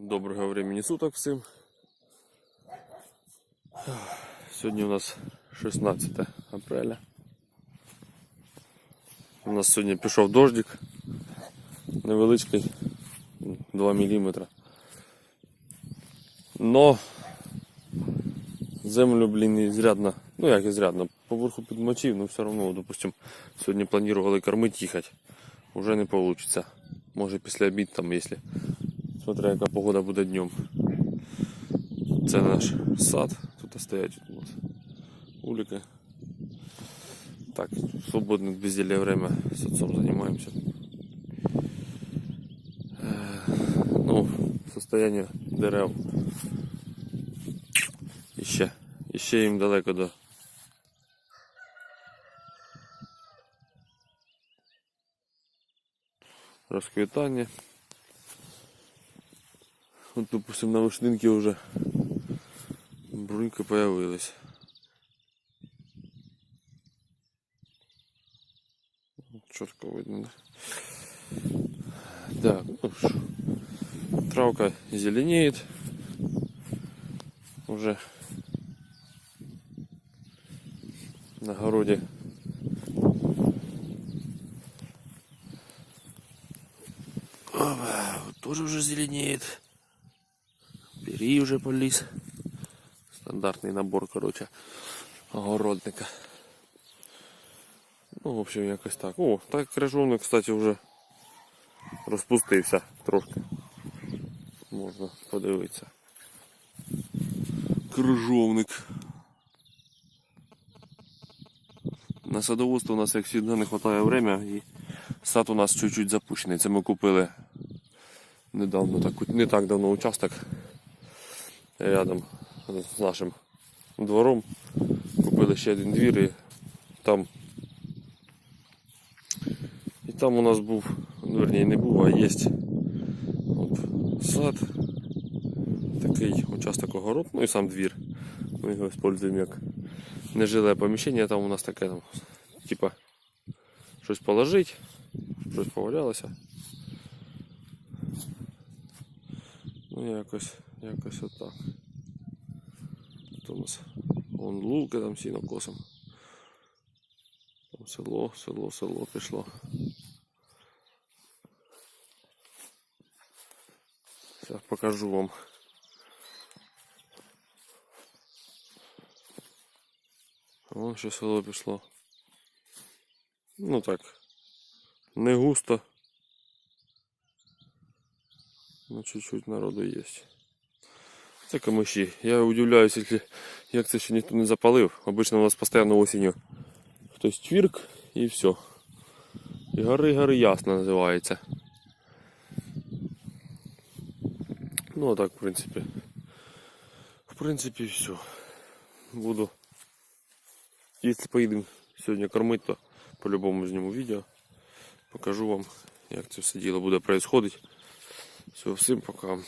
Доброго времени суток всім. Сьогодні у нас 16 апреля. У нас сьогодні пішов дождик невеличкий, 2 мм. Но землю, ізрядно, ну як ізрядно, поверху підмочив, но все одно, допустим, сьогодні планували кормити, їхати. Уже не вийде. Може після обід там, якщо смотря яка погода буде днем. Це наш сад. Тут стоять у нас улики. Так, в свободное безделье время с отцом занимаемся. Ну, состояние дерев. Іще їм далеко до розквітання. Вот, допустим, на вишнинке уже брунька появилась. Четко видно. Да, ну что, травка зеленеет уже на огороде. Тоже уже зеленеет. Бери уже полез. Стандартный набор, короче, огородника. Ну, в общем, якось так. О, так крижовник, кстати, вже розпустився трошки. Можна подивитися. Крижовник. На садоводство у нас, як завжди, не вистачає время, і сад у нас чуть-чуть запущений. Це ми купили недавно, не так давно участок рядом з нашим двором. Купили ще один двір і там у нас був, верні не був, а є от сад, такий участок огород, ну і сам двір. Ми його використовуємо як нежиле поміщення, там у нас таке, там, типа, щось положити, щось повалялося. Ну якось отак. Тут у нас вон луки, там сінокосом. Там село пішло. Зараз покажу вам. Вон ще село пішло. Ну так, не густо. Ну чуть-чуть народу є. Це камиші. Я удивляюсь, як це ще ніхто не запалив. Обично у нас постійно осінню хтось чвірк і все. І гори ясно називається. Ну а так, в принципі все. Буду, якщо поїдемо сьогодні кормити, то по-любому зніму відео. Покажу вам, як це все діло буде происходить. Все, всім пока.